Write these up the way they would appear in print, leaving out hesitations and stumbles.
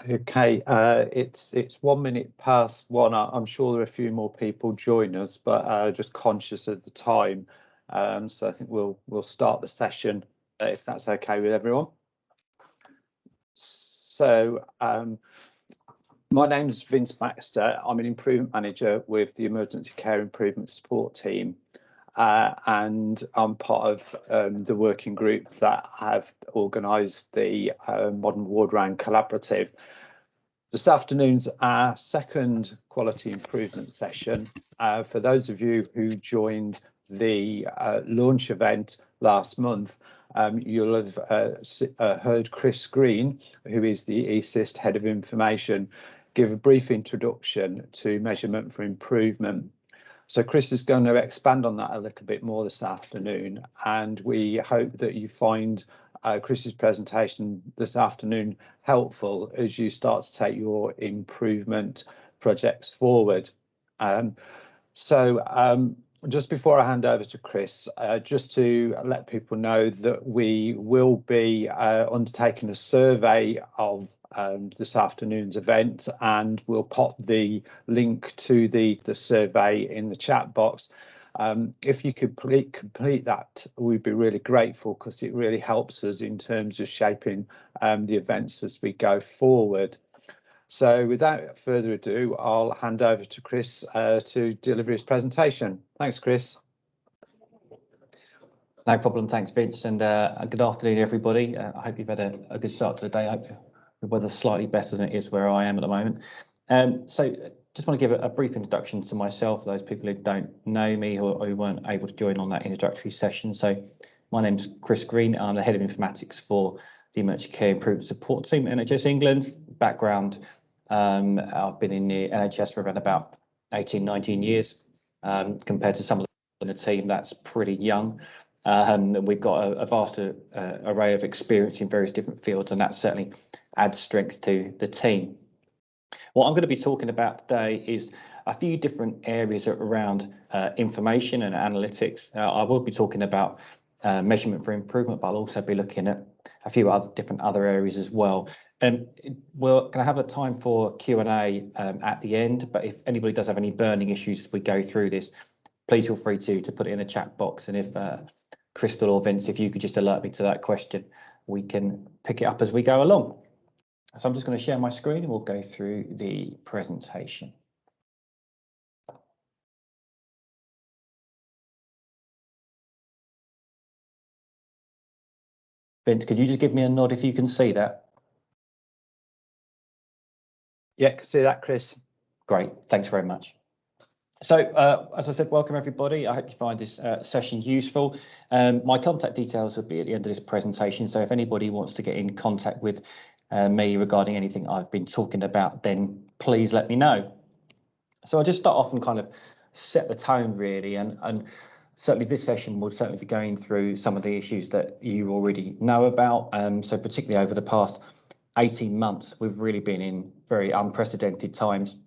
Okay, it's 1 minute past one. I'm sure there are a few more people join us, but just conscious of the time. So I think we'll start the session if that's okay with everyone. So my name is Vince Baxter. I'm an improvement manager with the Emergency Care Improvement Support Team. And I'm part of the working group that have organised the Modern Ward Round Collaborative. This afternoon's our second quality improvement session. For those of you who joined the launch event last month, you'll have heard Chris Green, who is the ESIST Head of Information, give a brief introduction to measurement for improvement. So Chris is going to expand on that a little bit more this afternoon, and we hope that you find Chris's presentation this afternoon helpful as you start to take your improvement projects forward. Just before I hand over to Chris, just to let people know that we will be undertaking a survey of this afternoon's event, and we'll pop the link to the survey in the chat box. If you could complete that, we'd be really grateful, because it really helps us in terms of shaping the events as we go forward. So without further ado, I'll hand over to Chris to deliver his presentation. Thanks, Chris. No problem. Thanks, Vince, and good afternoon, everybody. I hope you've had a good start to the day. I hope the weather's slightly better than it is where I am at the moment. So just want to give a brief introduction to myself, those people who don't know me or who weren't able to join on that introductory session. So my name's Chris Green. I'm the Head of Informatics for the Emergency Care Improvement Support Team at NHS England. Background, I've been in the NHS for around about 18, 19 years, compared to some of the team that's pretty young. We've got a vast array of experience in various different fields, and that certainly adds strength to the team. What I'm going to be talking about today is a few different areas around information and analytics. I will be talking about measurement for improvement, but I'll also be looking at a few other areas as well. We're going to have a time for Q&A at the end, but if anybody does have any burning issues as we go through this, please feel free to put it in the chat box. And if Crystal or Vince, if you could just alert me to that question, we can pick it up as we go along. So I'm just going to share my screen and we'll go through the presentation. Vince, could you just give me a nod if you can see that? Yeah, I can see that, Chris. Great, thanks very much. So, as I said, welcome everybody. I hope you find this session useful. My contact details will be at the end of this presentation, so if anybody wants to get in contact with me regarding anything I've been talking about, then please let me know. So I'll just start off and kind of set the tone really, and certainly this session will certainly be going through some of the issues that you already know about. So particularly over the past 18 months, we've really been in very unprecedented times.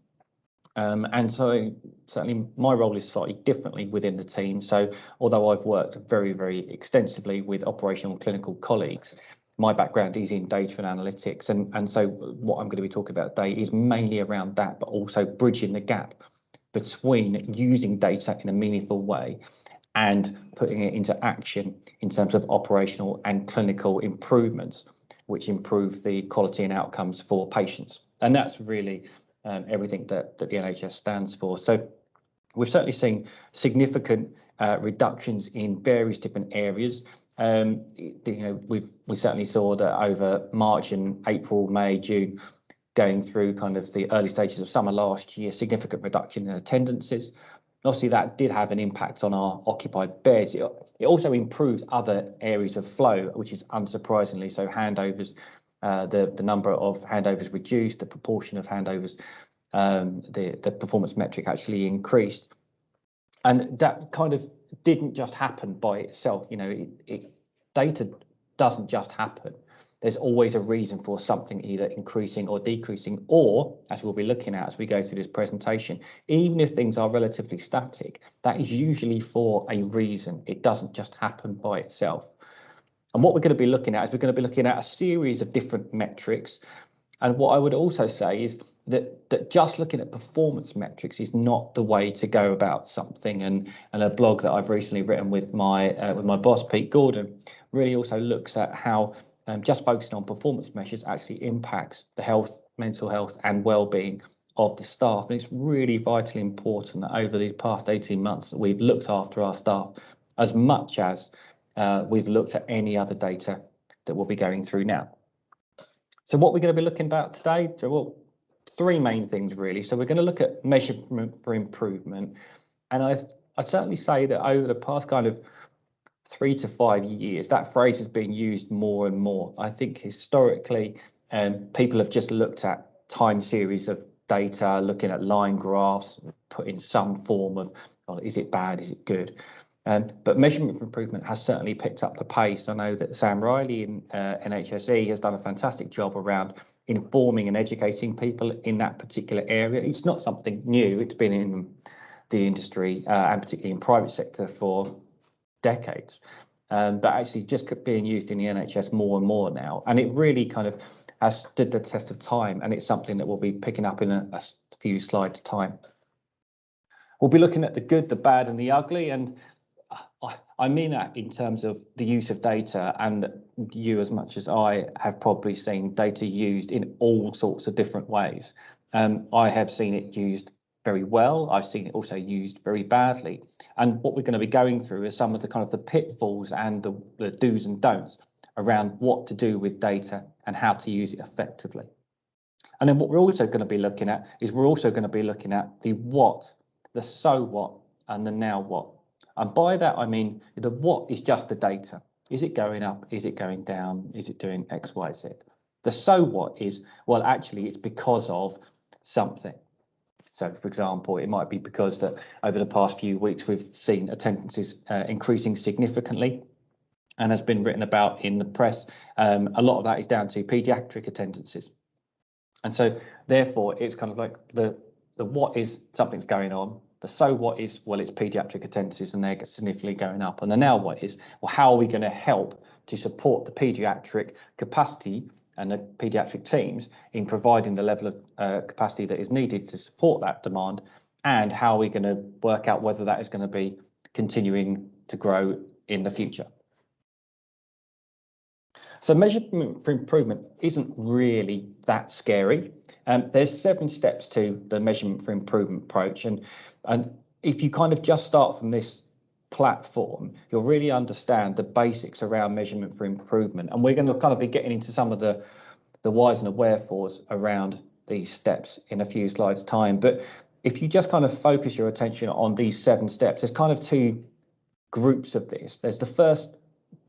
And so certainly my role is slightly differently within the team. So although I've worked very, very extensively with operational and clinical colleagues, my background is in data and analytics. And so what I'm going to be talking about today is mainly around that, but also bridging the gap between using data in a meaningful way and putting it into action in terms of operational and clinical improvements, which improve the quality and outcomes for patients. And that's really everything that the NHS stands for. So we've certainly seen significant reductions in various different areas. We certainly saw that over March and April, May, June, going through kind of the early stages of summer last year, significant reduction in attendances. Obviously, that did have an impact on our occupied beds. It also improved other areas of flow, which is unsurprisingly. So handovers, the number of handovers reduced, the proportion of handovers, the performance metric actually increased. And that kind of didn't just happen by itself. You know, data doesn't just happen. There's always a reason for something either increasing or decreasing, or as we'll be looking at as we go through this presentation, even if things are relatively static, that is usually for a reason. It doesn't just happen by itself. And what we're going to be looking at is we're going to be looking at a series of different metrics And what I would also say is that just looking at performance metrics is not the way to go about something. And a blog that I've recently written with my boss, Pete Gordon, really also looks at how just focusing on performance measures actually impacts the health, mental health and well-being of the staff. And it's really vitally important that over the past 18 months that we've looked after our staff as much as we've looked at any other data that we'll be going through now. So what we're going to be looking about today, well, three main things really. So we're going to look at measurement for improvement. And I'd certainly say that over the past kind of 3 to 5 years, that phrase has been used more and more. I think historically, people have just looked at time series of data, looking at line graphs, put in some form of, well, is it bad, is it good? But measurement for improvement has certainly picked up the pace. I know that Sam Riley in NHSE has done a fantastic job around informing and educating people in that particular area. It's not something new. It's been in the industry and particularly in private sector for decades, but actually just being used in the NHS more and more now. And it really kind of has stood the test of time. And it's something that we'll be picking up in a few slides' time. We'll be looking at the good, the bad and the ugly. And I mean that in terms of the use of data, and you as much as I have probably seen data used in all sorts of different ways. I have seen it used very well. I've seen it also used very badly. And what we're going to be going through is some of the kind of the pitfalls and the do's and don'ts around what to do with data and how to use it effectively. And then what we're also going to be looking at is we're also going to be looking at the what, the so what, and the now what. And by that, I mean, the what is just the data. Is it going up? Is it going down? Is it doing X, Y, Z? The so what is, well, actually, it's because of something. So, for example, it might be because that over the past few weeks, we've seen attendances increasing significantly and has been written about in the press. A lot of that is down to paediatric attendances. And so, therefore, it's kind of like the what is something's going on. The so what is, well, it's paediatric attendances and they're significantly going up. And the now what is, well, how are we going to help to support the paediatric capacity and the paediatric teams in providing the level of capacity that is needed to support that demand? And how are we going to work out whether that is going to be continuing to grow in the future? So measurement for improvement isn't really that scary. There's 7 steps to the measurement for improvement approach. And if you kind of just start from this platform, you'll really understand the basics around measurement for improvement. And we're going to kind of be getting into some of the whys and the wherefores around these steps in a few slides' time. But if you just kind of focus your attention on these 7 steps, there's kind of 2 groups of this. There's the first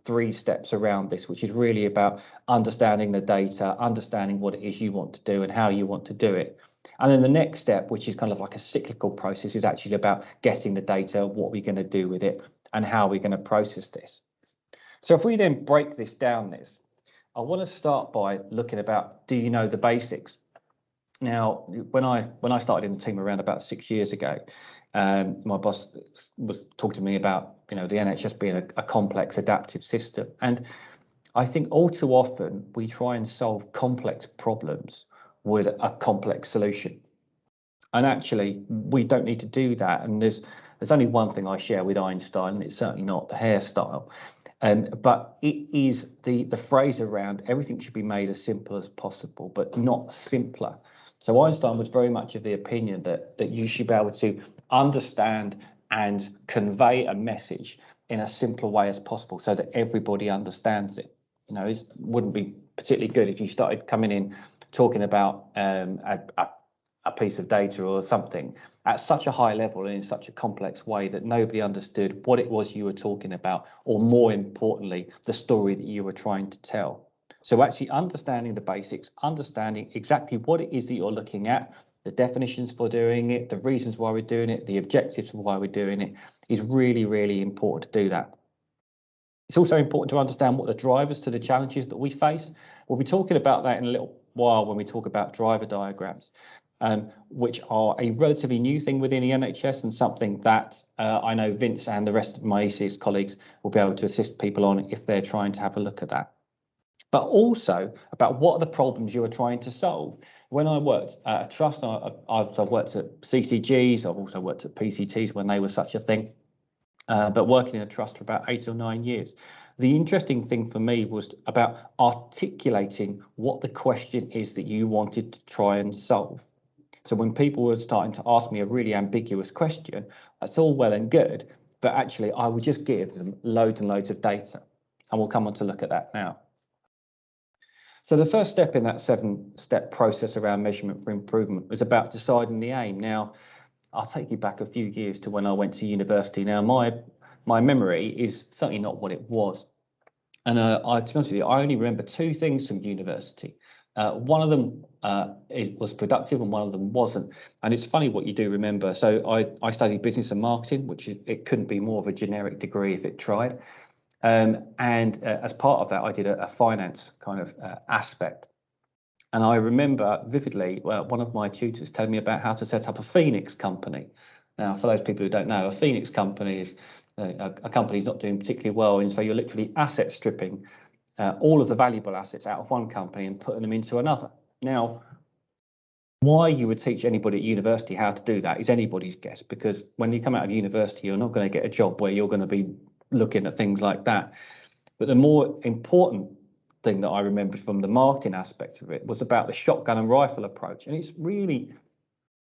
3 steps around this, which is really about understanding the data, understanding what it is you want to do and how you want to do it. And then the next step, which is kind of like a cyclical process, is actually about getting the data, what we're going to do with it and how we're going to process this. So if we then break this down, I want to start by looking about, do you know the basics? Now, when I started in the team around about 6 years ago, my boss was talking to me about, the NHS being a complex adaptive system. And I think all too often we try and solve complex problems with a complex solution. And actually, we don't need to do that. And there's only one thing I share with Einstein, and it's certainly not the hairstyle. But it is the phrase around everything should be made as simple as possible, but not simpler. So Einstein was very much of the opinion that you should be able to understand and convey a message in a simpler way as possible so that everybody understands it. It wouldn't be particularly good if you started coming in talking about a piece of data or something at such a high level and in such a complex way that nobody understood what it was you were talking about, or more importantly, the story that you were trying to tell. So actually understanding the basics, understanding exactly what it is that you're looking at, the definitions for doing it, the reasons why we're doing it, the objectives for why we're doing it, is really, really important to do that. It's also important to understand what the drivers to the challenges that we face. We'll be talking about that in a little while when we talk about driver diagrams, which are a relatively new thing within the NHS and something that I know Vince and the rest of my ECS colleagues will be able to assist people on if they're trying to have a look at that. but also about what are the problems you are trying to solve. When I worked at a trust, I've worked at CCGs, I've also worked at PCTs when they were such a thing, but working in a trust for about 8 or 9 years. The interesting thing for me was about articulating what the question is that you wanted to try and solve. So when people were starting to ask me a really ambiguous question, that's all well and good, but actually I would just give them loads and loads of data. And we'll come on to look at that now. So the first step in that 7-step process around measurement for improvement was about deciding the aim. Now, I'll take you back a few years to when I went to university. Now, my memory is certainly not what it was. And to be honest with you, I only remember 2 things from university. One of them was productive and one of them wasn't. And it's funny what you do remember. So I studied business and marketing, which it couldn't be more of a generic degree if it tried. And as part of that, I did a finance kind of aspect. And I remember vividly, one of my tutors telling me about how to set up a Phoenix company. Now, for those people who don't know, a Phoenix company is a company is not doing particularly well. And so you're literally asset stripping all of the valuable assets out of one company and putting them into another. Now, why you would teach anybody at university how to do that is anybody's guess, because when you come out of university, you're not going to get a job where you're going to be looking at things like that. But the more important thing that I remembered from the marketing aspect of it was about the shotgun and rifle approach. And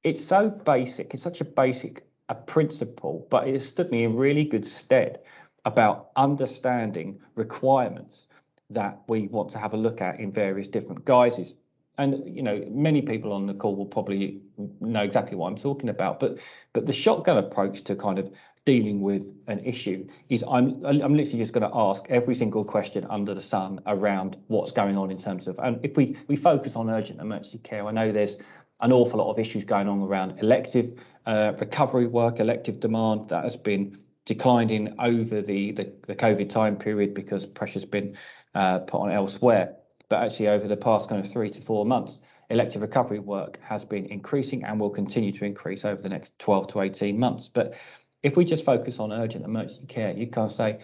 it's so basic, it's such a basic principle, but it has stood me in really good stead about understanding requirements that we want to have a look at in various different guises. And, you know, many people on the call will probably know exactly what I'm talking about, but the shotgun approach to kind of dealing with an issue is I'm literally just going to ask every single question under the sun around what's going on in terms of, and if we focus on urgent emergency care, I know there's an awful lot of issues going on around elective recovery work, elective demand that has been declining over the COVID time period because pressure's been put on elsewhere. But actually over the past kind of 3 to 4 months, elective recovery work has been increasing and will continue to increase over the next 12 to 18 months. But if we just focus on urgent emergency care, you can't say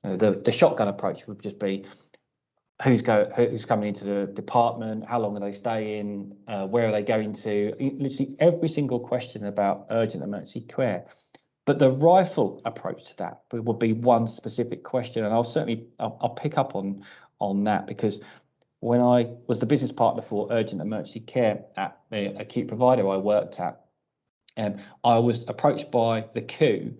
the shotgun approach would just be who's coming into the department, how long are they staying, where are they going to, literally every single question about urgent emergency care. But the rifle approach to that would be one specific question, and I'll pick up on that, because when I was the business partner for urgent emergency care at the acute provider I worked at, I was approached by the Q,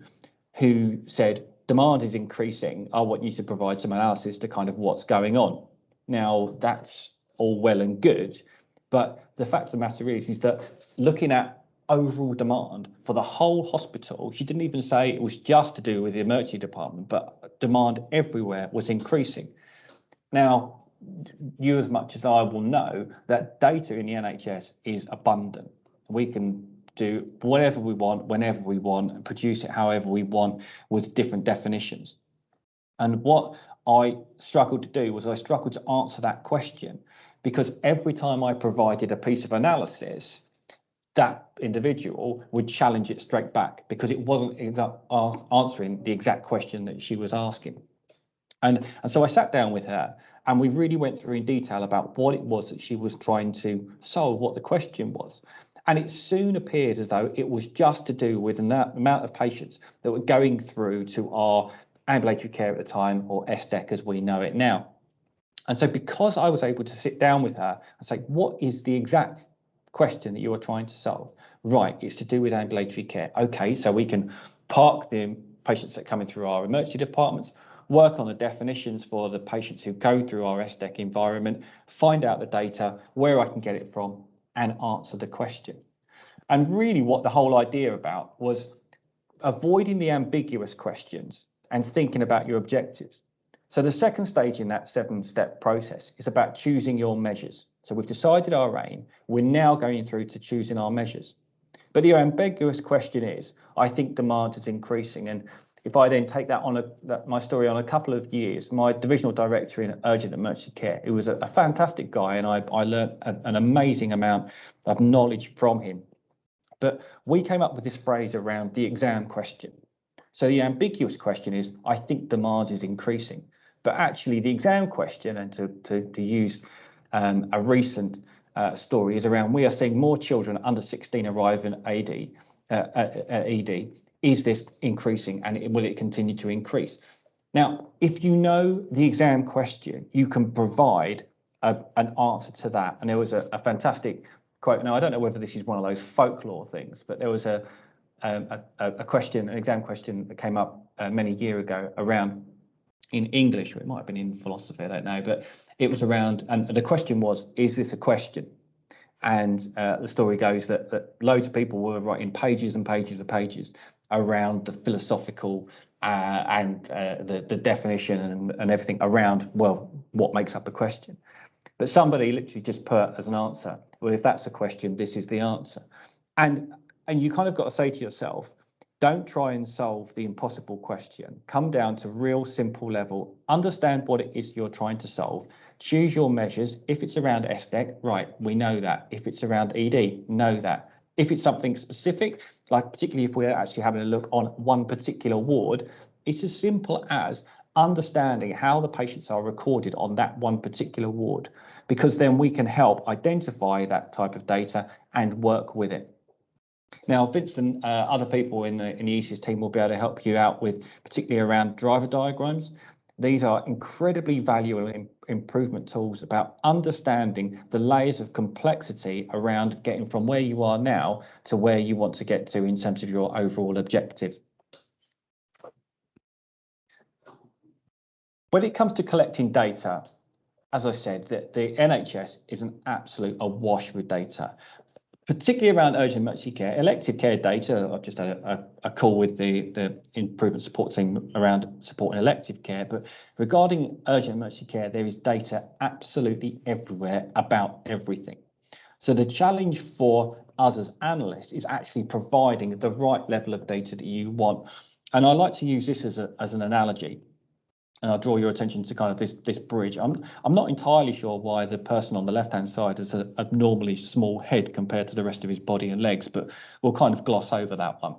who said, demand is increasing. I want you to provide some analysis to kind of what's going on. Now, that's all well and good, but the fact of the matter is that looking at overall demand for the whole hospital, she didn't even say it was just to do with the emergency department, but demand everywhere was increasing. Now, you as much as I will know that data in the NHS is abundant. We can do whatever we want, whenever we want, and produce it however we want with different definitions. And what I struggled to do was I struggled to answer that question, because every time I provided a piece of analysis, that individual would challenge it straight back because it wasn't answering the exact question that she was asking. And so I sat down with her and we really went through in detail about what it was that she was trying to solve, what the question was. And it soon appeared as though it was just to do with the amount of patients that were going through to our ambulatory care at the time, or SDEC as we know it now. And so because I was able to sit down with her and say, what is the exact question that you are trying to solve? Right, it's to do with ambulatory care. Okay, so we can park the patients that are coming through our emergency departments, work on the definitions for the patients who go through our SDEC environment, find out the data, where I can get it from, and answer the question. And really what the whole idea about was avoiding the ambiguous questions and thinking about your objectives. So the second stage in that 7-step process is about choosing your measures. So we've decided our aim, we're now going through to choosing our measures. But the ambiguous question is, I think demand is increasing. And if I then take that on my story on a couple of years, my divisional director in urgent emergency care, who was a fantastic guy, and I learned an amazing amount of knowledge from him. But we came up with this phrase around the exam question. So the ambiguous question is, I think demand is increasing. But actually the exam question, and to use a recent story, is around, we are seeing more children under 16 arrive in ED. Is this increasing, and will it continue to increase? Now, if you know the exam question, you can provide an answer to that. And there was a fantastic quote. Now, I don't know whether this is one of those folklore things, but there was an exam question that came up many years ago around, in English, or it might have been in philosophy, I don't know, but it was around, and the question was, is this a question? And the story goes that loads of people were writing pages and pages and pages around the philosophical and the definition and everything around, well, what makes up a question. But somebody literally just put as an answer, well, if that's a question, this is the answer. And you kind of got to say to yourself, don't try and solve the impossible question. Come down to real simple level, understand what it is you're trying to solve, choose your measures. If it's around SDEC, right, we know that. If it's around ED, know that. If it's something specific, like particularly if we're actually having a look on one particular ward, it's as simple as understanding how the patients are recorded on that one particular ward, because then we can help identify that type of data and work with it. Now, Vincent, other people in the ECS team will be able to help you out with, particularly around driver diagrams. These are incredibly valuable improvement tools about understanding the layers of complexity around getting from where you are now to where you want to get to in terms of your overall objective. When it comes to collecting data, as I said, the NHS is an absolute awash with data, particularly around urgent emergency care. Elective care data, I've just had a call with the improvement support team around supporting elective care, but regarding urgent emergency care, there is data absolutely everywhere about everything. So the challenge for us as analysts is actually providing the right level of data that you want. And I like to use this as an analogy. And I'll draw your attention to kind of this bridge. I'm not entirely sure why the person on the left-hand side has an abnormally small head compared to the rest of his body and legs, but we'll kind of gloss over that one.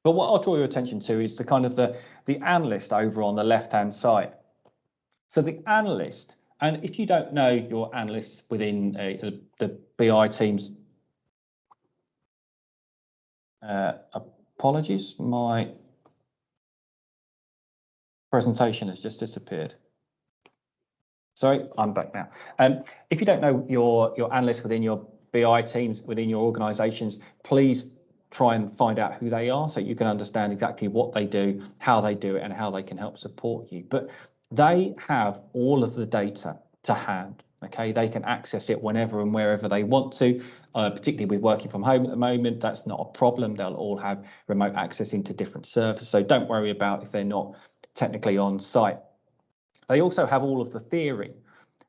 But what I'll draw your attention to is the kind of the analyst over on the left-hand side. So the analyst, and if you don't know your analysts within the BI teams, apologies, my presentation has just disappeared. Sorry, I'm back now. If you don't know your analysts within your BI teams, within your organisations, please try and find out who they are so you can understand exactly what they do, how they do it, and how they can help support you. But they have all of the data to hand. Okay, they can access it whenever and wherever they want to, particularly with working from home at the moment. That's not a problem. They'll all have remote access into different servers. So don't worry about if they're not technically on site. They also have all of the theory,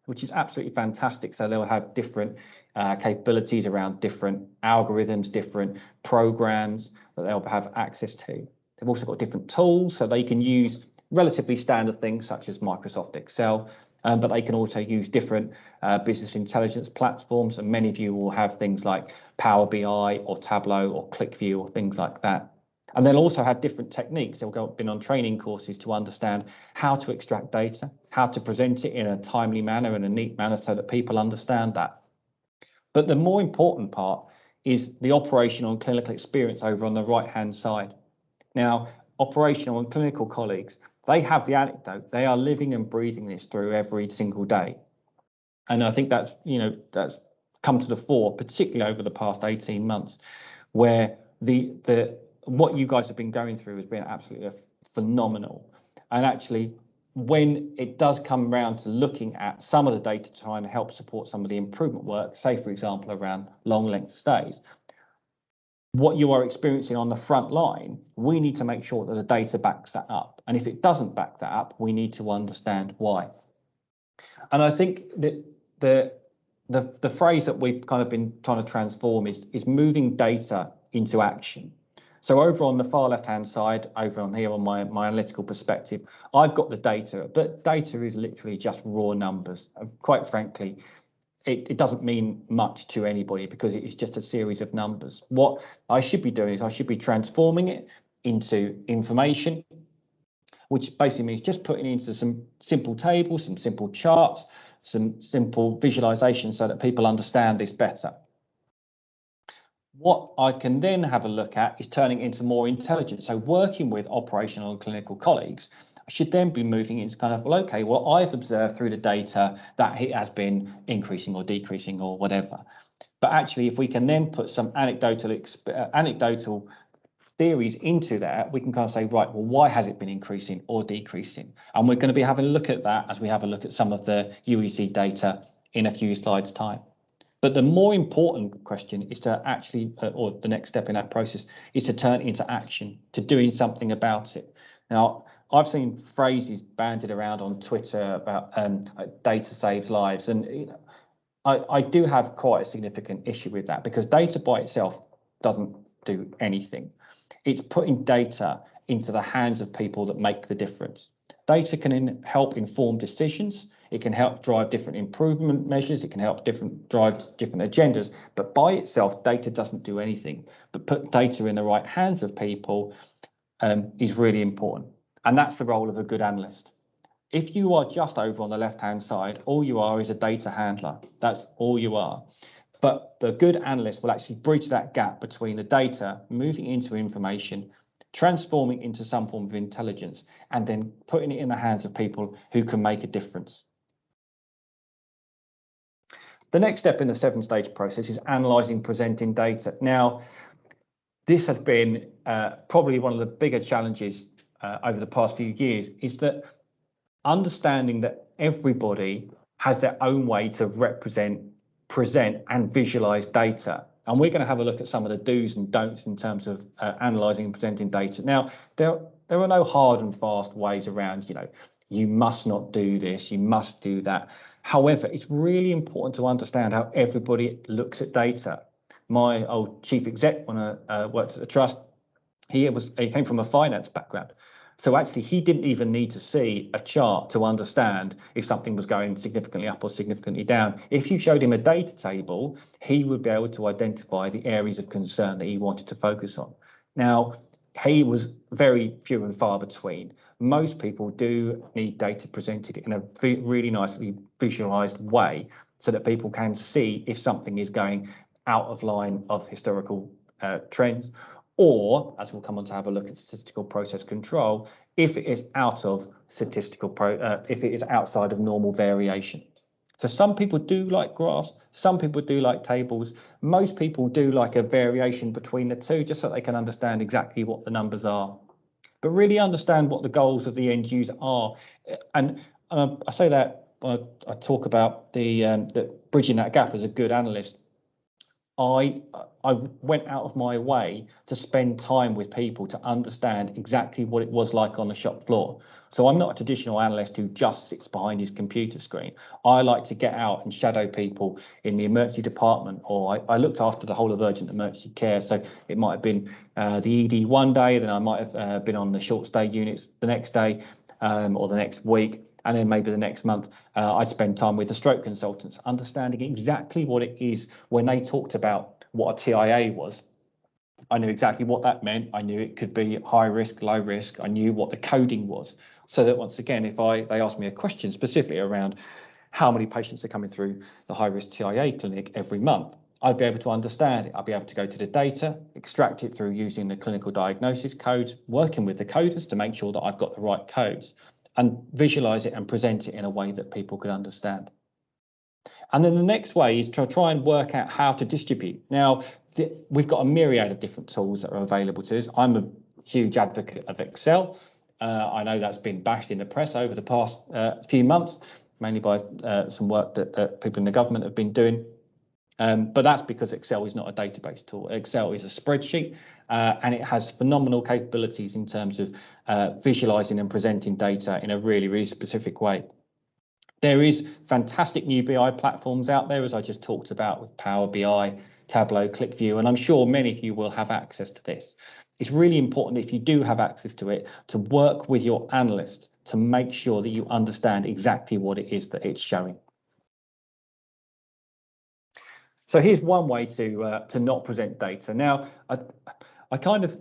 which is absolutely fantastic. So they'll have different capabilities around different algorithms, different programs that they'll have access to. They've also got different tools, so they can use relatively standard things such as Microsoft Excel, but they can also use different business intelligence platforms. And many of you will have things like Power BI or Tableau or ClickView or things like that. And they'll also have different techniques. They'll been on training courses to understand how to extract data, how to present it in a timely manner and a neat manner so that people understand that. But the more important part is the operational and clinical experience over on the right-hand side. Now, operational and clinical colleagues, they have the anecdote. They are living and breathing this through every single day. And I think that's come to the fore, particularly over the past 18 months, where what you guys have been going through has been absolutely phenomenal. And actually, when it does come around to looking at some of the data to try and help support some of the improvement work, say, for example, around long length stays, what you are experiencing on the front line, we need to make sure that the data backs that up. And if it doesn't back that up, we need to understand why. And I think that the phrase that we've kind of been trying to transform is moving data into action. So over on the far left-hand side, over on here on my analytical perspective, I've got the data, but data is literally just raw numbers. Quite frankly, it doesn't mean much to anybody because it is just a series of numbers. What I should be doing is I should be transforming it into information, which basically means just putting into some simple tables, some simple charts, some simple visualizations so that people understand this better. What I can then have a look at is turning into more intelligence. So working with operational and clinical colleagues, I should then be moving into kind of, well, okay, well, I've observed through the data that it has been increasing or decreasing or whatever. But actually, if we can then put some anecdotal theories into that, we can kind of say, right, well, why has it been increasing or decreasing? And we're going to be having a look at that as we have a look at some of the UEC data in a few slides' time. But the more important question is to actually, or the next step in that process, is to turn it into action, to doing something about it. Now, I've seen phrases bandied around on Twitter about data saves lives. And you know, I do have quite a significant issue with that, because data by itself doesn't do anything. It's putting data into the hands of people that make the difference. Data can help inform decisions. It can help drive different improvement measures. It can help drive different agendas. But by itself, data doesn't do anything. But put data in the right hands of people is really important. And that's the role of a good analyst. If you are just over on the left-hand side, all you are is a data handler. That's all you are. But the good analyst will actually bridge that gap between the data moving into information, transforming into some form of intelligence, and then putting it in the hands of people who can make a difference. The next step in the 7-stage process is analysing, presenting data. Now, this has been probably one of the bigger challenges over the past few years, is that understanding that everybody has their own way to represent, present and visualise data. And we're going to have a look at some of the do's and don'ts in terms of analysing and presenting data. Now, there are no hard and fast ways around, you know, you must not do this, you must do that. However, it's really important to understand how everybody looks at data. My old chief exec, when I worked at the trust, he came from a finance background. So actually, he didn't even need to see a chart to understand if something was going significantly up or significantly down. If you showed him a data table, he would be able to identify the areas of concern that he wanted to focus on. Now, he was very few and far between. Most people do need data presented in a really nicely visualized way so that people can see if something is going out of line of historical trends, or, as we'll come on to have a look at statistical process control, if it is out of if it is outside of normal variation. So some people do like graphs, some people do like tables, most people do like a variation between the two, just so they can understand exactly what the numbers are. But really understand what the goals of the end user are. And I say that when I talk about the bridging that gap as a good analyst. I went out of my way to spend time with people to understand exactly what it was like on the shop floor. So I'm not a traditional analyst who just sits behind his computer screen. I like to get out and shadow people in the emergency department, or I looked after the whole of urgent emergency care. So it might have been the ED one day, then I might have been on the short stay units the next day or the next week. And then maybe the next month, I'd spend time with the stroke consultants, understanding exactly what it is. When they talked about what a TIA was, I knew exactly what that meant. I knew it could be high risk, low risk. I knew what the coding was. So that once again, if they asked me a question specifically around how many patients are coming through the high risk TIA clinic every month, I'd be able to understand it. I'd be able to go to the data, extract it through using the clinical diagnosis codes, working with the coders to make sure that I've got the right codes, and visualize it and present it in a way that people could understand. And then the next way is to try and work out how to distribute. Now, we've got a myriad of different tools that are available to us. I'm a huge advocate of Excel. I know that's been bashed in the press over the past few months, mainly by some work that people in the government have been doing. But that's because Excel is not a database tool. Excel is a spreadsheet, and it has phenomenal capabilities in terms of visualizing and presenting data in a really, really specific way. There is fantastic new BI platforms out there, as I just talked about, with Power BI, Tableau, ClickView, and I'm sure many of you will have access to this. It's really important, if you do have access to it, to work with your analyst to make sure that you understand exactly what it is that it's showing. So here's one way to not present data. Now, I kind of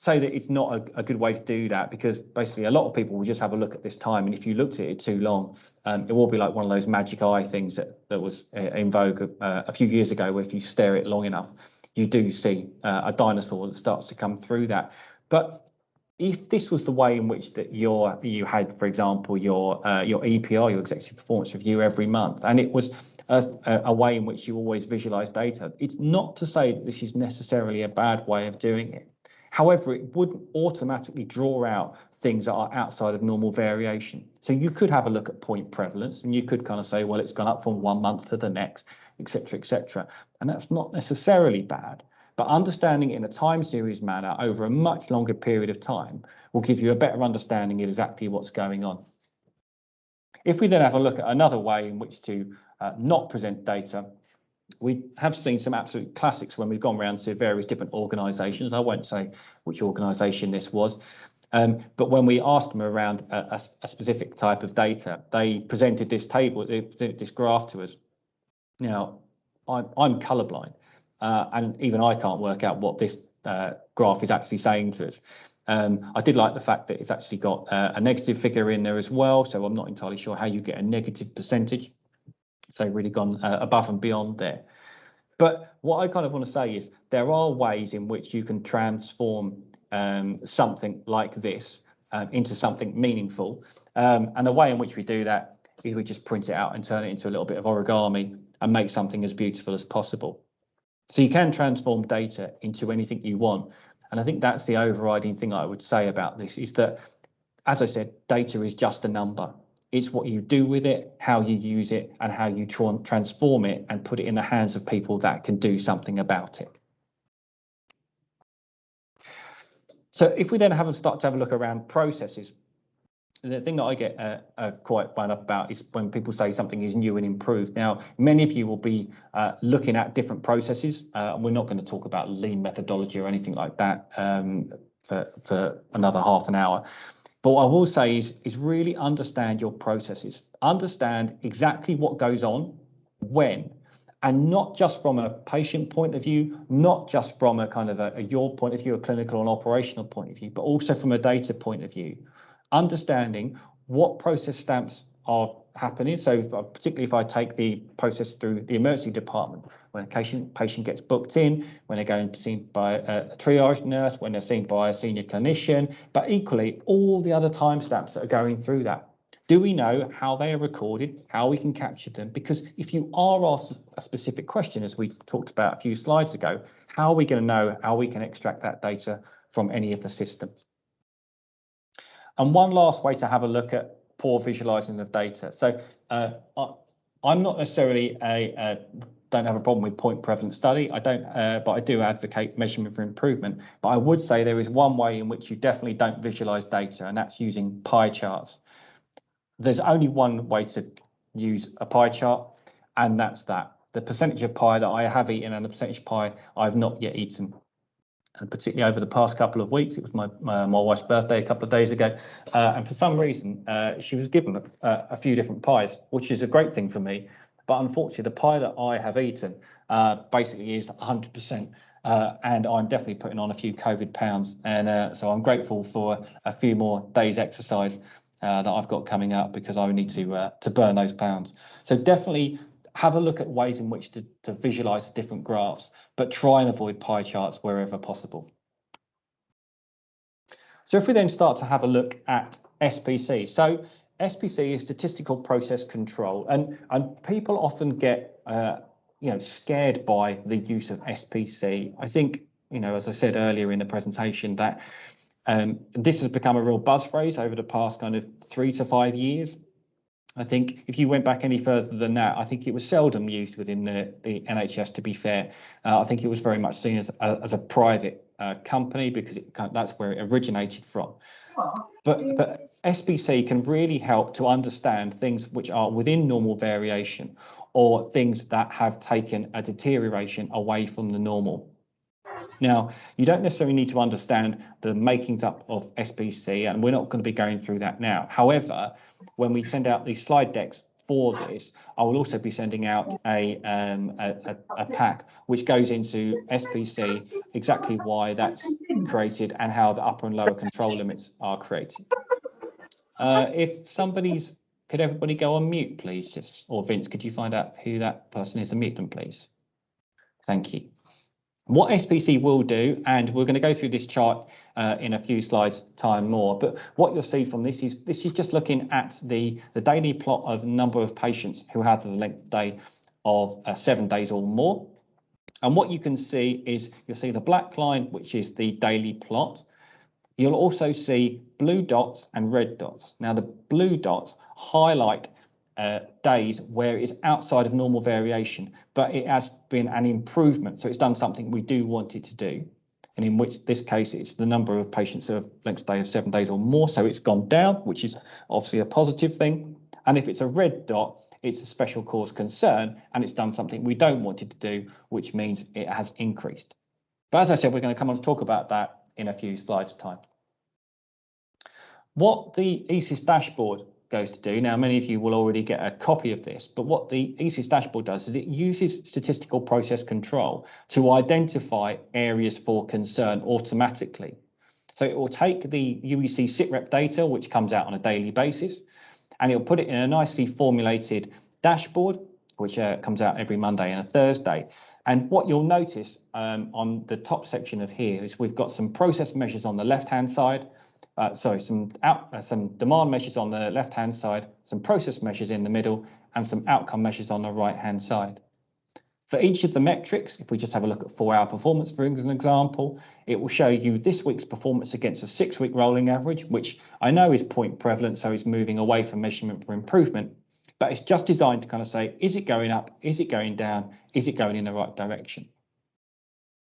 say that it's not a good way to do that, because basically a lot of people will just have a look at this time, and if you looked at it too long, it will be like one of those magic eye things that was in vogue a few years ago, where if you stare at it long enough, you do see a dinosaur that starts to come through that. But if this was the way in which that you had, for example, your EPR, your executive performance review, every month, and it was a way in which you always visualize data, it's not to say that this is necessarily a bad way of doing it. However, it wouldn't automatically draw out things that are outside of normal variation. So you could have a look at point prevalence, and you could kind of say, well, it's gone up from 1 month to the next, etc., etc. And that's not necessarily bad. But understanding it in a time series manner over a much longer period of time will give you a better understanding of exactly what's going on. If we then have a look at another way in which to not present data, we have seen some absolute classics when we've gone around to various different organisations. I won't say which organisation this was, but when we asked them around a specific type of data, they presented this table, they presented this graph to us. Now, I'm colourblind, and even I can't work out what this graph is actually saying to us. I did like the fact that it's actually got a negative figure in there as well, so I'm not entirely sure how you get a negative percentage. So really gone above and beyond there. But what I kind of want to say is there are ways in which you can transform something like this into something meaningful. And the way in which we do that is we just print it out and turn it into a little bit of origami and make something as beautiful as possible. So you can transform data into anything you want. And I think that's the overriding thing I would say about this, is that, as I said, data is just a number. It's what you do with it, how you use it, and how you transform it and put it in the hands of people that can do something about it. So if we then start to have a look around processes, the thing that I get quite wound up about is when people say something is new and improved. Now, many of you will be looking at different processes. We're not going to talk about lean methodology or anything like that for another half an hour. But what I will say is really understand your processes. Understand exactly what goes on, when, and not just from a patient point of view, not just from a kind of your point of view, a clinical and operational point of view, but also from a data point of view. Understanding what process stamps are happening. So particularly if I take the process through the emergency department, when a patient gets booked in, when they're going to be seen by a triage nurse, when they're seen by a senior clinician, but equally all the other timestamps that are going through that. Do we know how they are recorded, how we can capture them? Because if you are asked a specific question, as we talked about a few slides ago, how are we going to know how we can extract that data from any of the systems? And one last way to have a look at poor visualizing of data. So I'm not necessarily don't have a problem with point prevalence study. But I do advocate measurement for improvement. But I would say there is one way in which you definitely don't visualize data, and that's using pie charts. There's only one way to use a pie chart, and that's the percentage of pie that I have eaten and the percentage of pie I've not yet eaten. And particularly over the past couple of weeks, it was my wife's birthday a couple of days ago, and for some reason she was given a few different pies, which is a great thing for me. But unfortunately, the pie that I have eaten basically is 100%, and I'm definitely putting on a few COVID pounds. And so I'm grateful for a few more days exercise that I've got coming up, because I need to burn those pounds. So definitely have a look at ways in which to visualize the different graphs, but try and avoid pie charts wherever possible. So if we then start to have a look at SPC. So SPC is statistical process control, and people often get scared by the use of SPC. I think, as I said earlier in the presentation, that this has become a real buzz phrase over the past kind of 3 to 5 years. I think if you went back any further than that, I think it was seldom used within the NHS, to be fair. I think it was very much seen as a private company, because that's where it originated from. But SPC can really help to understand things which are within normal variation, or things that have taken a deterioration away from the normal. Now, you don't necessarily need to understand the makings up of SPC, and we're not going to be going through that now. However, when we send out these slide decks for this, I will also be sending out a pack which goes into SPC exactly why that's created and how the upper and lower control limits are created. Could everybody go on mute, please? Or Vince, could you find out who that person is and mute them, please? Thank you. What SPC will do, and we're going to go through this chart in a few slides time more, but what you'll see from this is just looking at the daily plot of number of patients who have the length of day of 7 days or more. And what you can see is you'll see the black line, which is the daily plot. You'll also see blue dots and red dots. Now, the blue dots highlight days where it's outside of normal variation, but it has been an improvement. So it's done something we do want it to do. And in which this case, it's the number of patients who have length of stay of 7 days or more. So it's gone down, which is obviously a positive thing. And if it's a red dot, it's a special cause concern, and it's done something we don't want it to do, which means it has increased. But as I said, we're going to come on to talk about that in a few slides' time. What the ESIS dashboard goes to do, now many of you will already get a copy of this, but what the ESIS dashboard does is it uses statistical process control to identify areas for concern automatically. So it will take the UEC sitrep data, which comes out on a daily basis, and it'll put it in a nicely formulated dashboard, which comes out every Monday and a Thursday. And what you'll notice on the top section of here is we've got some process measures on the left-hand side, some demand measures on the left-hand side, some process measures in the middle, and some outcome measures on the right-hand side. For each of the metrics, if we just have a look at 4-hour performance, for an example, it will show you this week's performance against a 6-week rolling average, which I know is point prevalent, so it's moving away from measurement for improvement, but it's just designed to kind of say, is it going up? Is it going down? Is it going in the right direction?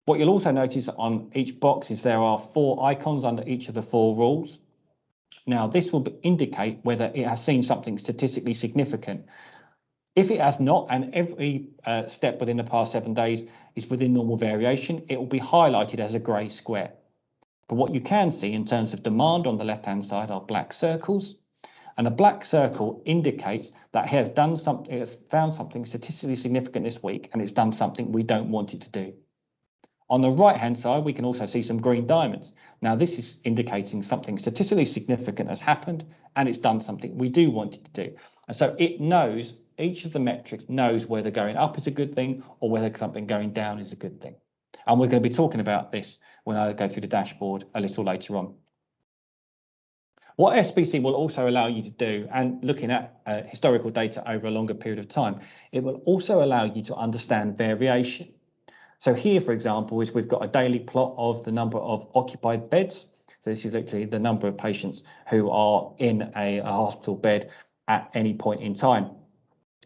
What you'll also notice on each box is there are 4 icons under each of the 4 rules. Now, this will indicate whether it has seen something statistically significant. If it has not, and every step within the past 7 days is within normal variation, it will be highlighted as a grey square. But what you can see in terms of demand on the left-hand side are black circles. And a black circle indicates that it has done something, it has found something statistically significant this week, and it's done something we don't want it to do. On the right-hand side, we can also see some green diamonds. Now, this is indicating something statistically significant has happened, and it's done something we do want it to do. And so it knows, each of the metrics knows whether going up is a good thing or whether something going down is a good thing. And we're going to be talking about this when I go through the dashboard a little later on. What SPC will also allow you to do, and looking at historical data over a longer period of time, it will also allow you to understand variation. So here, for example, is we've got a daily plot of the number of occupied beds. So this is literally the number of patients who are in a hospital bed at any point in time.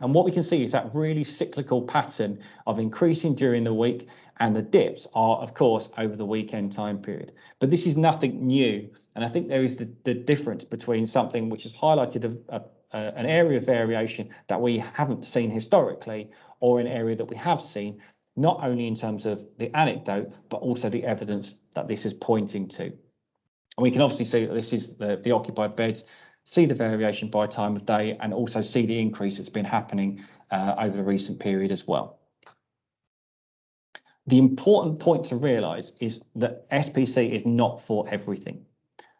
And what we can see is that really cyclical pattern of increasing during the week, and the dips are, of course, over the weekend time period. But this is nothing new. And I think there is the difference between something which is highlighted an area of variation that we haven't seen historically, or an area that we have seen, not only in terms of the anecdote, but also the evidence that this is pointing to. And we can obviously see that this is the occupied beds, see the variation by time of day, and also see the increase that's been happening over the recent period as well. The important point to realise is that SPC is not for everything.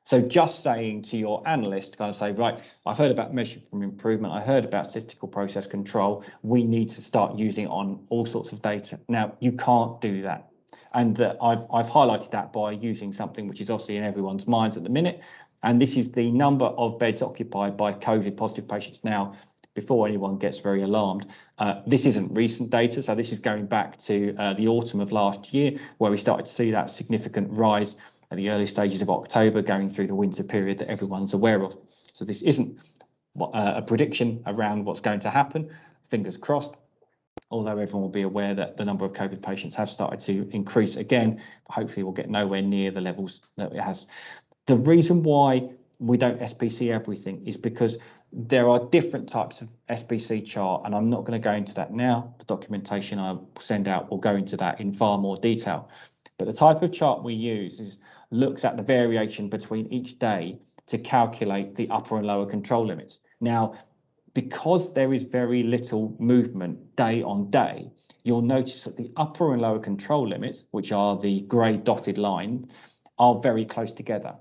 So just saying to your analyst, kind of say, right, I've heard about measurement from improvement, I heard about statistical process control, we need to start using it on all sorts of data. Now, you can't do that. And I've highlighted that by using something which is obviously in everyone's minds at the minute. And this is the number of beds occupied by COVID positive patients now, before anyone gets very alarmed. This isn't recent data, so this is going back to the autumn of last year, where we started to see that significant rise at the early stages of October, going through the winter period that everyone's aware of. So this isn't a prediction around what's going to happen, fingers crossed, although everyone will be aware that the number of COVID patients have started to increase again, but hopefully we'll get nowhere near the levels that it has. The reason why we don't SPC everything is because there are different types of SPC chart, and I'm not going to go into that now. The documentation I'll send out will go into that in far more detail. But the type of chart we use looks at the variation between each day to calculate the upper and lower control limits. Now, because there is very little movement day on day, you'll notice that the upper and lower control limits, which are the grey dotted line, are very close together.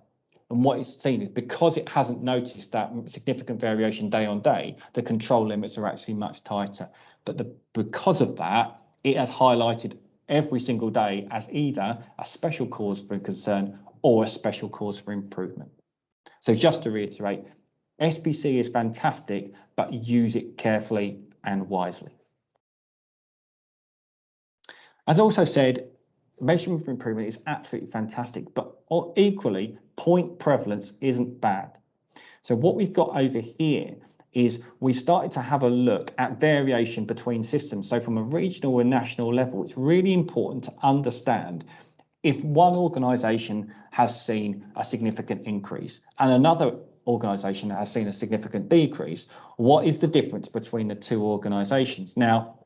And what it's seen is because it hasn't noticed that significant variation day on day, the control limits are actually much tighter. But because of that, it has highlighted every single day as either a special cause for concern or a special cause for improvement. So just to reiterate, SPC is fantastic, but use it carefully and wisely. As I also said, measurement for improvement is absolutely fantastic, but equally, point prevalence isn't bad. So what we've got over here is we've started to have a look at variation between systems. So from a regional and national level, it's really important to understand if one organisation has seen a significant increase and another organisation has seen a significant decrease, what is the difference between the two organisations? Now,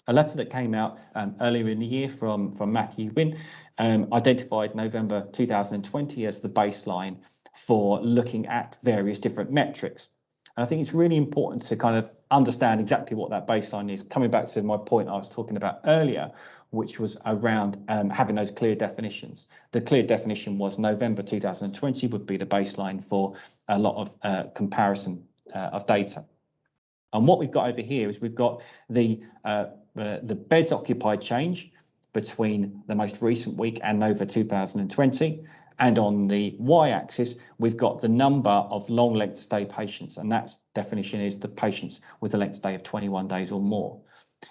a letter that came out earlier in the year from Matthew Wynne identified November 2020 as the baseline for looking at various different metrics. And I think it's really important to kind of understand exactly what that baseline is, coming back to my point I was talking about earlier, which was around having those clear definitions. The clear definition was November 2020 would be the baseline for a lot of comparison of data. And what we've got over here is we've got the beds occupied change between the most recent week and November 2020. And on the y-axis, we've got the number of long length stay patients. And that definition is the patients with a length stay of 21 days or more.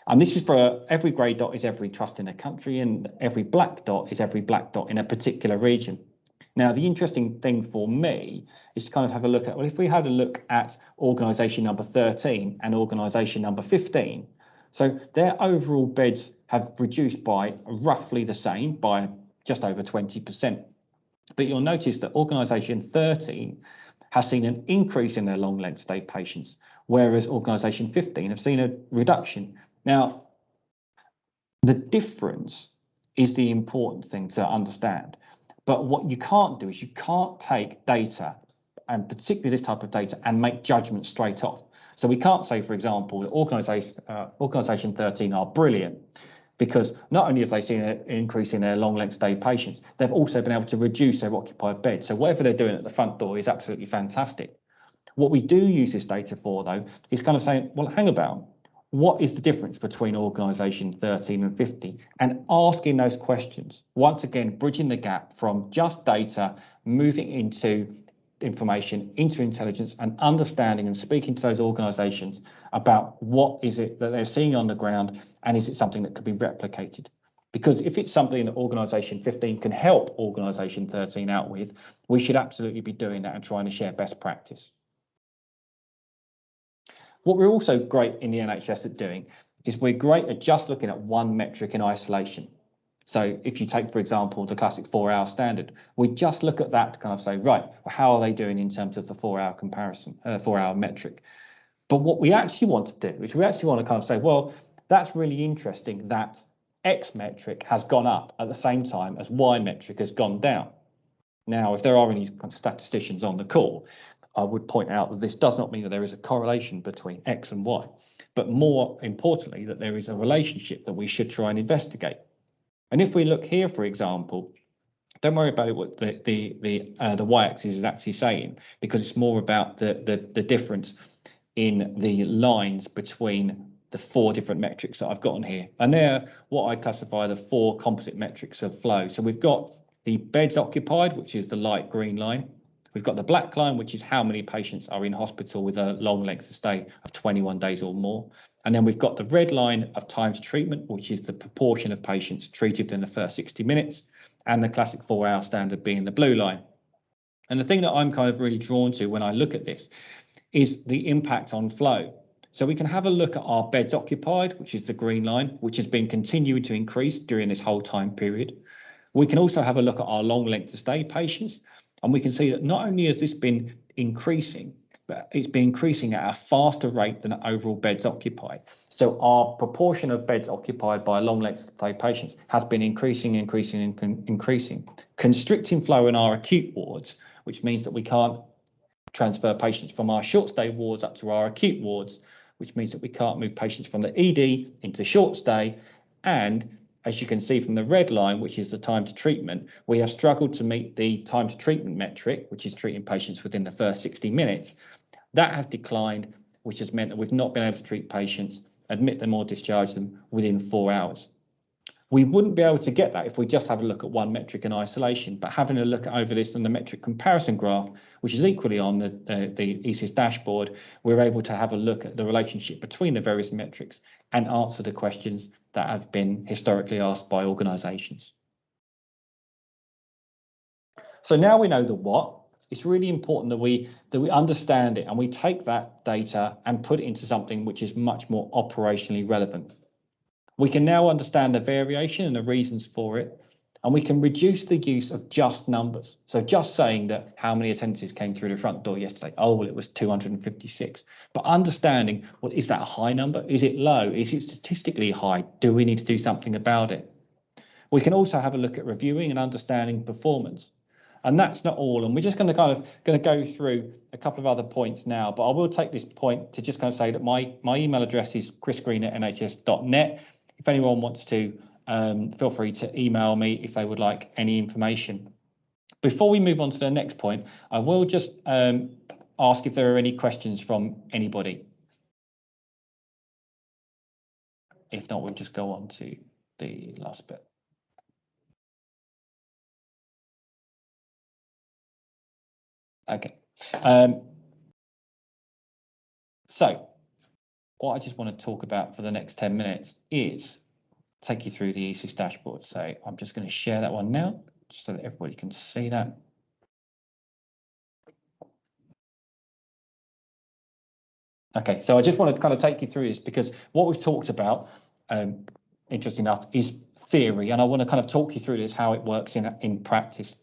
And this is for every grey dot is every trust in a country, and every black dot is every black dot in a particular region. Now, the interesting thing for me is to kind of have a look at, well, if we had a look at organisation number 13 and organisation number 15, so their overall beds have reduced by roughly the same, by just over 20%. But you'll notice that organisation 13 has seen an increase in their long length stay patients, whereas organisation 15 have seen a reduction. Now, the difference is the important thing to understand. But what you can't do is you can't take data, and particularly this type of data, and make judgments straight off. So we can't say, for example, that organisation 13 are brilliant, because not only have they seen an increase in their long length stay patients, they've also been able to reduce their occupied beds. So whatever they're doing at the front door is absolutely fantastic. What we do use this data for, though, is kind of saying, well, hang about, what is the difference between organisation 13 and 50? And asking those questions, once again, bridging the gap from just data, moving into information, into intelligence, and understanding and speaking to those organisations about what is it that they're seeing on the ground, and is it something that could be replicated? Because if it's something that organisation 15 can help organisation 13 out with, we should absolutely be doing that and trying to share best practice. What we're also great in the NHS at doing is we're great at just looking at one metric in isolation. So if you take, for example, the classic 4-hour standard, we just look at that to kind of say, right, well, how are they doing in terms of the 4-hour comparison, 4-hour metric? But what we actually want to do is we actually want to kind of say, well, that's really interesting that X metric has gone up at the same time as Y metric has gone down. Now, if there are any statisticians on the call, I would point out that this does not mean that there is a correlation between X and Y, but more importantly, that there is a relationship that we should try and investigate. And if we look here, for example, don't worry about what the y-axis is actually saying, because it's more about the difference in the lines between the 4 different metrics that I've got on here. And they're what I classify the 4 composite metrics of flow. So we've got the beds occupied, which is the light green line. We've got the black line, which is how many patients are in hospital with a long length of stay of 21 days or more. And then we've got the red line of time to treatment, which is the proportion of patients treated in the first 60 minutes, and the classic 4-hour standard being the blue line. And the thing that I'm kind of really drawn to when I look at this is the impact on flow. So we can have a look at our beds occupied, which is the green line, which has been continuing to increase during this whole time period. We can also have a look at our long length of stay patients, and we can see that not only has this been increasing, but it's been increasing at a faster rate than overall beds occupied. So our proportion of beds occupied by long length stay patients has been increasing, constricting flow in our acute wards, which means that we can't transfer patients from our short stay wards up to our acute wards, which means that we can't move patients from the ED into short stay. And as you can see from the red line, which is the time to treatment, we have struggled to meet the time to treatment metric, which is treating patients within the first 60 minutes. That has declined, which has meant that we've not been able to treat patients, admit them or discharge them within 4 hours. We wouldn't be able to get that if we just have a look at one metric in isolation, but having a look over this on the metric comparison graph, which is equally on the ESIS dashboard, we're able to have a look at the relationship between the various metrics and answer the questions that have been historically asked by organisations. So now we know the what. It's really important that we understand it and we take that data and put it into something which is much more operationally relevant. We can now understand the variation and the reasons for it, and we can reduce the use of just numbers. So just saying that how many attendances came through the front door yesterday, oh, well, it was 256. But understanding, well, is that a high number? Is it low? Is it statistically high? Do we need to do something about it? We can also have a look at reviewing and understanding performance. And that's not all. And we're just going to go through a couple of other points now. But I will take this point to just kind of say that my email address is chrisgreen@nhs.net. If anyone wants to, feel free to email me if they would like any information. Before we move on to the next point, I will just ask if there are any questions from anybody. If not, we'll just go on to the last bit. Okay. So what I just want to talk about for the next 10 minutes is take you through the ESIS dashboard. So I'm just going to share that one now, just so that everybody can see that. Okay, so I just want to kind of take you through this because what we've talked about, interesting enough, is theory, and I want to kind of talk you through this, how it works in practice.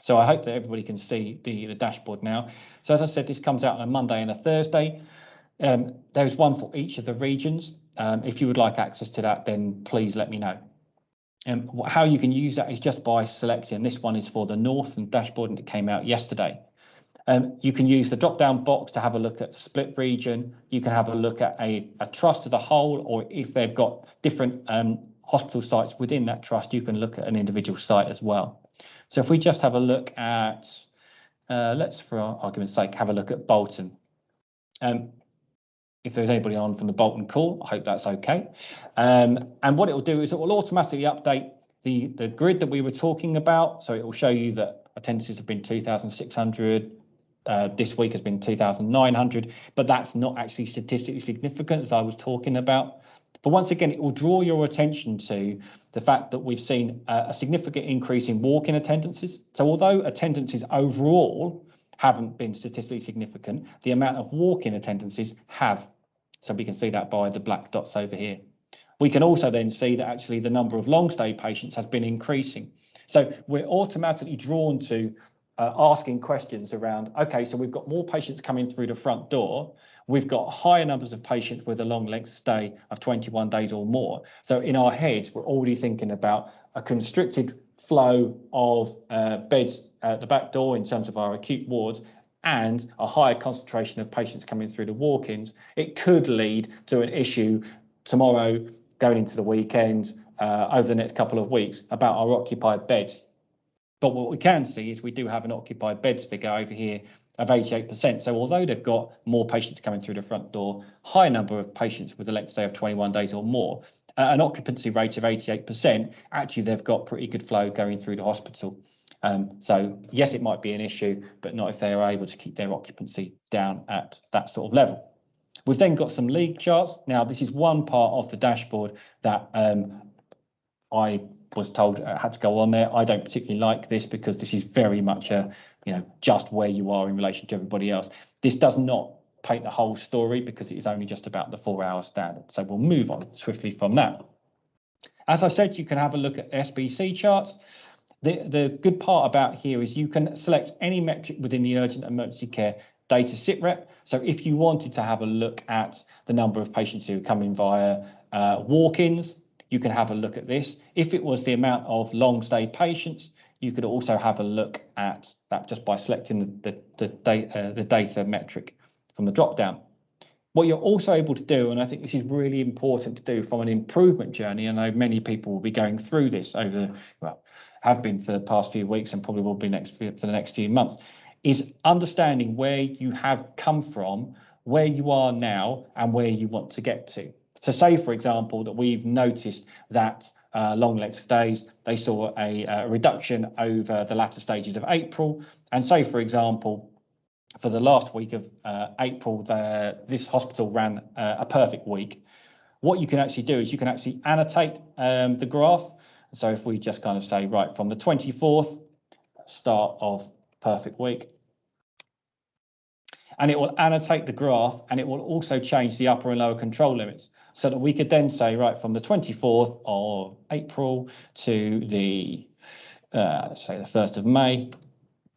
So I hope that everybody can see the dashboard now. So as I said, this comes out on a Monday and a Thursday. There's one for each of the regions. If you would like access to that, then please let me know. How you can use that is just by selecting. This one is for the North and dashboard, and it came out yesterday. You can use the drop-down box to have a look at split region. You can have a look at a trust as a whole, or if they've got different hospital sites within that trust, you can look at an individual site as well. So if we just have a look at, let's, for argument's sake, have a look at Bolton. If there's anybody on from the Bolton call, I hope that's okay. And what it will do is it will automatically update the grid that we were talking about. So it will show you that attendances have been 2,600. This week has been 2,900, but that's not actually statistically significant, as I was talking about. But once again, it will draw your attention to the fact that we've seen a significant increase in walk-in attendances. So although attendances overall haven't been statistically significant, the amount of walk-in attendances have. So we can see that by the black dots over here. We can also then see that actually the number of long-stay patients has been increasing. So we're automatically drawn to asking questions around, okay, so we've got more patients coming through the front door. We've got higher numbers of patients with a long length of stay of 21 days or more. So in our heads, we're already thinking about a constricted flow of beds at the back door in terms of our acute wards and a higher concentration of patients coming through the walk-ins. It could lead to an issue tomorrow, going into the weekend, over the next couple of weeks, about our occupied beds. But what we can see is we do have an occupied beds figure over here of 88%. So although they've got more patients coming through the front door, high number of patients with a length of stay of 21 days or more, an occupancy rate of 88%, actually they've got pretty good flow going through the hospital. So yes, it might be an issue, but not if they are able to keep their occupancy down at that sort of level. We've then got some league charts. Now, this is one part of the dashboard that I was told had to go on there. I don't particularly like this because this is very much just where you are in relation to everybody else. This does not paint the whole story because it is only just about the 4-hour standard. So we'll move on swiftly from that. As I said, you can have a look at SPC charts. The good part about here is you can select any metric within the urgent emergency care data sitrep. So if you wanted to have a look at the number of patients who are coming via walk-ins, you can have a look at this. If it was the amount of long stay patients, you could also have a look at that just by selecting the data metric from the drop down. What you're also able to do, and I think this is really important to do from an improvement journey, I know many people will be going through this have been for the past few weeks and probably will be for the next few months, is understanding where you have come from, where you are now, and where you want to get to. So say, for example, that we've noticed that long length stays, they saw a reduction over the latter stages of April. And say, for example, for the last week of April, this hospital ran a perfect week. What you can actually do is you can actually annotate the graph. So if we just kind of say, right, from the 24th, start of perfect week, and it will annotate the graph, and it will also change the upper and lower control limits, so that we could then say, right, from the 24th of April to the say the 1st of May,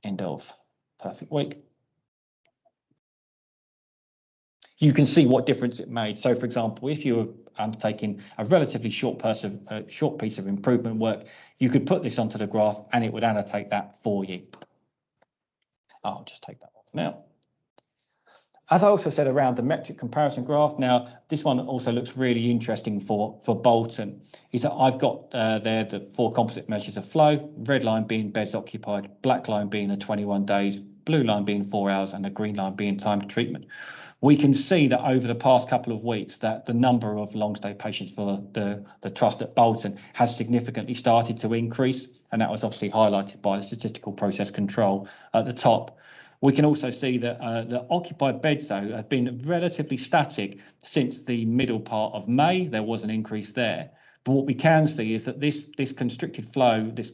end of perfect week, you can see what difference it made. So, for example, if you were undertaking a relatively short piece of improvement work, you could put this onto the graph and it would annotate that for you. I'll just take that off now. As I also said around the metric comparison graph, now this one also looks really interesting for Bolton, is that I've got there the 4 composite measures of flow, red line being beds occupied, black line being the 21 days, blue line being 4 hours, and the green line being time to treatment. We can see that over the past couple of weeks that the number of long stay patients for the trust at Bolton has significantly started to increase, and that was obviously highlighted by the statistical process control at the top. We can also see that the occupied beds, though, have been relatively static since the middle part of May. There was an increase there. But what we can see is that this constricted flow, this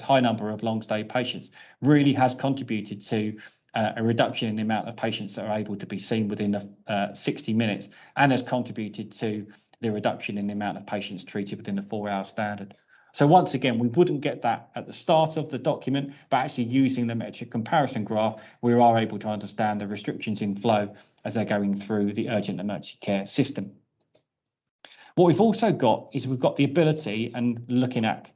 high number of long stay patients, really has contributed to a reduction in the amount of patients that are able to be seen within 60 minutes, and has contributed to the reduction in the amount of patients treated within the 4-hour standard. So once again, we wouldn't get that at the start of the document, but actually using the metric comparison graph, we are able to understand the restrictions in flow as they're going through the urgent emergency care system. What we've also got is we've got the ability, and looking at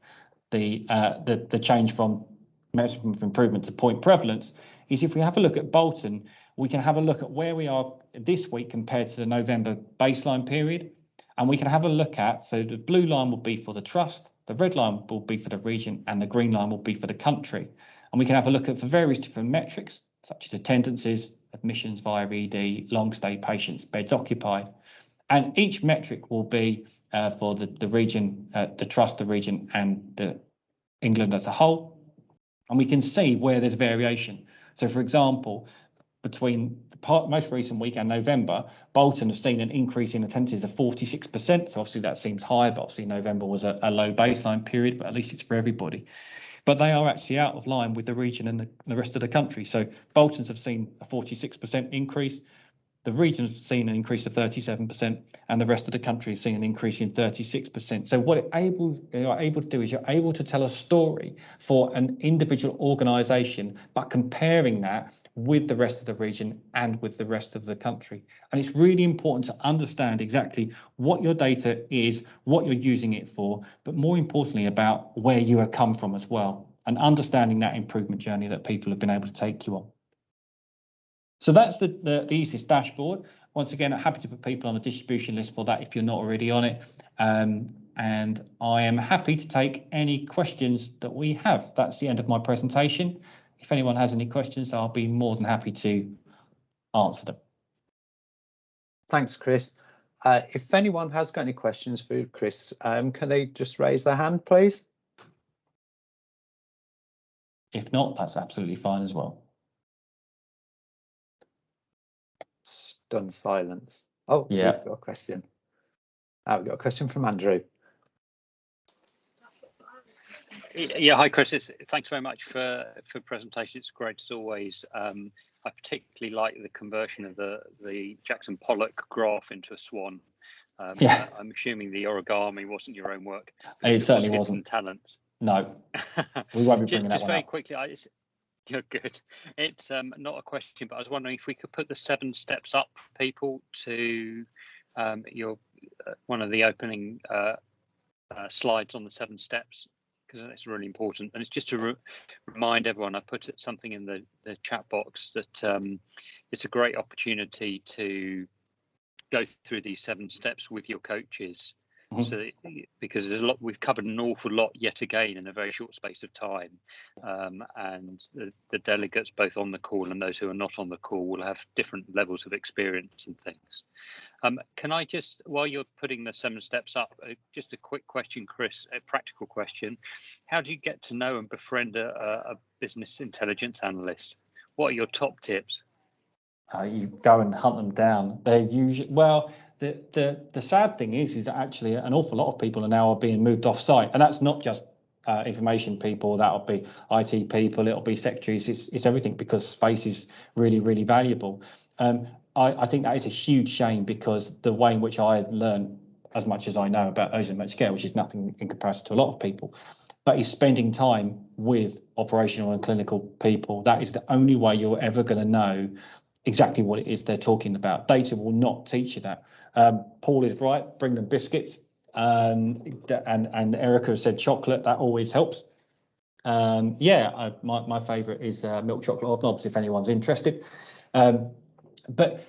the change from measurement of improvement to point prevalence, is if we have a look at Bolton, we can have a look at where we are this week compared to the November baseline period. And we can have a look at, so the blue line will be for the trust, the red line will be for the region, and the green line will be for the country. And we can have a look at for various different metrics, such as attendances, admissions via ED, long stay patients, beds occupied. And each metric will be for the region, the trust, the region, and the England as a whole. And we can see where there's variation. So, for example, between the most recent week and November, Bolton have seen an increase in attendances of 46%. So obviously that seems high, but obviously November was a low baseline period, but at least it's for everybody. But they are actually out of line with the region and the rest of the country. So Bolton's have seen a 46% increase. The region's seen an increase of 37%, and the rest of the country has seen an increase in 36%. So what you're able to do is you're able to tell a story for an individual organisation, but comparing that with the rest of the region and with the rest of the country. And it's really important to understand exactly what your data is, what you're using it for, but more importantly about where you have come from as well, and understanding that improvement journey that people have been able to take you on. So that's the ESIS dashboard. Once again, I'm happy to put people on a distribution list for that if you're not already on it. And I am happy to take any questions that we have. That's the end of my presentation. If anyone has any questions, I'll be more than happy to answer them. Thanks, Chris. If anyone has got any questions for Chris, can they just raise their hand, please? If not, that's absolutely fine as well. Stunned silence. Oh, yeah. We've got a question. We've got a question from Andrew. Yeah, hi Chris. Thanks very much for presentation. It's great as always. I particularly like the conversion of the Jackson Pollock graph into a swan. Yeah. I'm assuming the origami wasn't your own work. It certainly wasn't. Talents. No, we won't be bringing that one up. Just very quickly, you're good. It's not a question, but I was wondering if we could put the 7 steps up for people to one of the opening slides on the 7 steps, because that's really important. And it's just to remind everyone, I put something in the chat box that it's a great opportunity to go through these 7 steps with your coaches. So because there's a lot, we've covered an awful lot yet again in a very short space of time, and the delegates both on the call and those who are not on the call will have different levels of experience and things. Can I just, while you're putting the 7 steps up, just a quick question, Chris, a practical question. How do you get to know and befriend a business intelligence analyst? What are your top tips? You go and hunt them down. They're usually, well, the sad thing is that actually an awful lot of people are now being moved off site, and that's not just information people. That'll be IT people, it'll be secretaries, it's everything, because space is really, really valuable. I think that is a huge shame, because the way in which I've learned as much as I know about Ocean Care, which is nothing in comparison to a lot of people, but is spending time with operational and clinical people. That is the only way you're ever going to know exactly what it is they're talking about. Data will not teach you that. Paul is right, bring them biscuits. And Erica said chocolate, that always helps. My favourite is milk chocolate hobnobs, if anyone's interested. But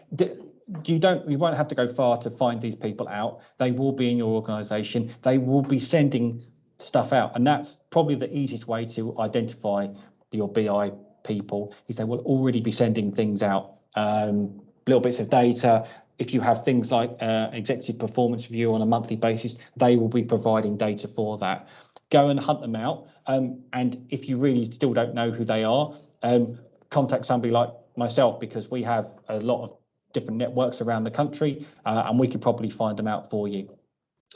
you won't have to go far to find these people out. They will be in your organisation. They will be sending stuff out, and that's probably the easiest way to identify your BI people, is they will already be sending things out. Little bits of data. If you have things like executive performance review on a monthly basis, they will be providing data for that. Go and hunt them out. And if you really still don't know who they are, contact somebody like myself, because we have a lot of different networks around the country, and we could probably find them out for you.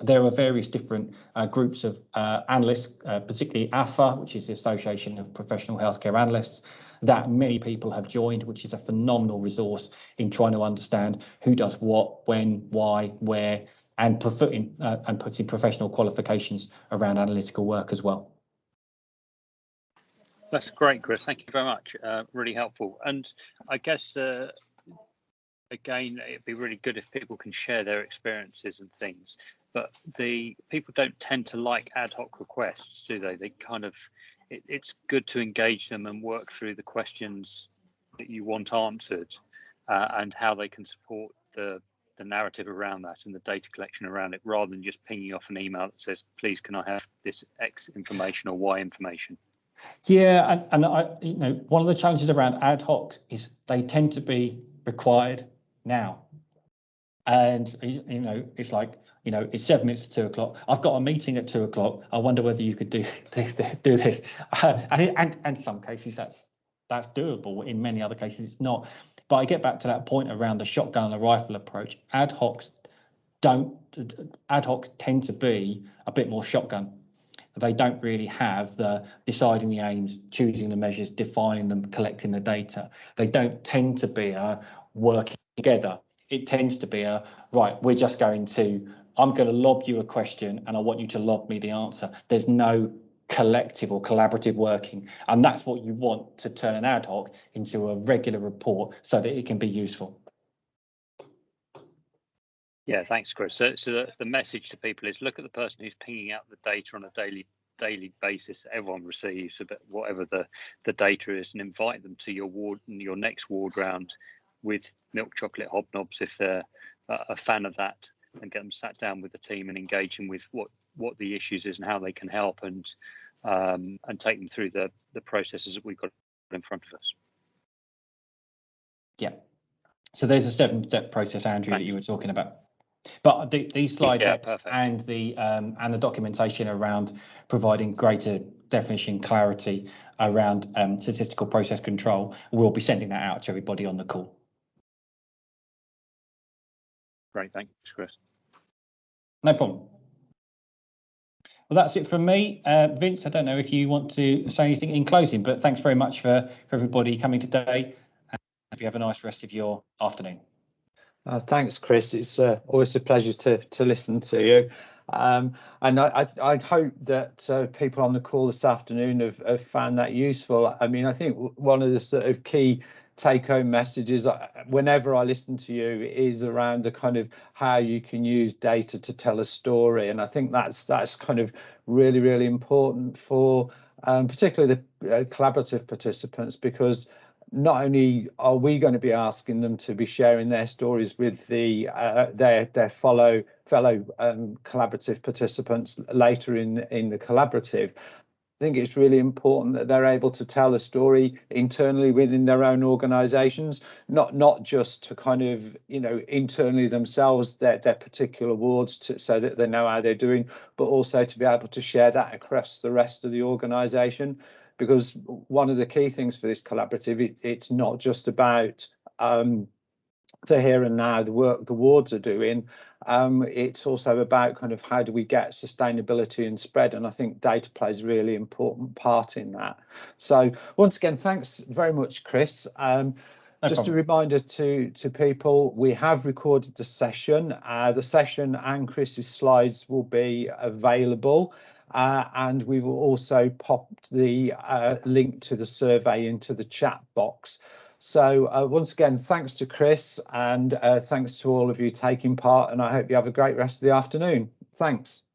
There are various different groups of analysts, particularly AFA, which is the Association of Professional Healthcare Analysts, that many people have joined, which is a phenomenal resource in trying to understand who does what, when, why, where, and putting professional qualifications around analytical work as well. That's great, Chris. Thank you very much. Really helpful. And I guess, again, it'd be really good if people can share their experiences and things. But the people don't tend to like ad hoc requests, do they? They kind of, it's good to engage them and work through the questions that you want answered, and how they can support the narrative around that and the data collection around it, rather than just pinging off an email that says, please, can I have this X information or Y information? Yeah, and I, one of the challenges around ad hoc is they tend to be required now. And, it's like, it's 7 minutes to 2 o'clock. I've got a meeting at 2 o'clock. I wonder whether you could do this. And in some cases that's doable. In many other cases it's not. But I get back to that point around the shotgun and the rifle approach. Ad hocs tend to be a bit more shotgun. They don't really have the deciding the aims, choosing the measures, defining them, collecting the data. They don't tend to be working together. It tends to be right, I'm going to lob you a question and I want you to lob me the answer. There's no collective or collaborative working. And that's what you want to turn an ad hoc into a regular report so that it can be useful. Yeah, thanks, Chris. So the message to people is, look at the person who's pinging out the data on a daily basis that everyone receives, whatever the data is, and invite them to your next ward round with milk chocolate hobnobs if they're a fan of that, and get them sat down with the team and engage them with what the issues is and how they can help, and take them through the processes that we've got in front of us. Yeah. So there's a 7-step process, Andrew, that you were talking about. But these slide decks and the documentation around providing greater definition clarity around statistical process control, we'll be sending that out to everybody on the call. Great, thanks, Chris. No problem. Well, that's it from me. Vince, I don't know if you want to say anything in closing, but thanks very much for everybody coming today. And hope you have a nice rest of your afternoon. Thanks, Chris. It's always a pleasure to listen to you. And I'd hope that people on the call this afternoon have found that useful. I mean, I think one of the sort of key take-home messages whenever I listen to you is around the kind of how you can use data to tell a story, and I think that's kind of really important for particularly the collaborative participants, because not only are we going to be asking them to be sharing their stories with their fellow collaborative participants later in the collaborative, I think it's really important that they're able to tell a story internally within their own organisations, not just to kind of, internally themselves, their particular wards, so that they know how they're doing, but also to be able to share that across the rest of the organisation. Because one of the key things for this collaborative, it's not just about the here and now, the work the wards are doing. It's also about kind of how do we get sustainability and spread, and I think data plays a really important part in that. So once again, thanks very much, Chris. Just a reminder to people, we have recorded the session. The session and Chris's slides will be available. And we will also pop the link to the survey into the chat box. So once again, thanks to Chris, and thanks to all of you taking part, and I hope you have a great rest of the afternoon. Thanks.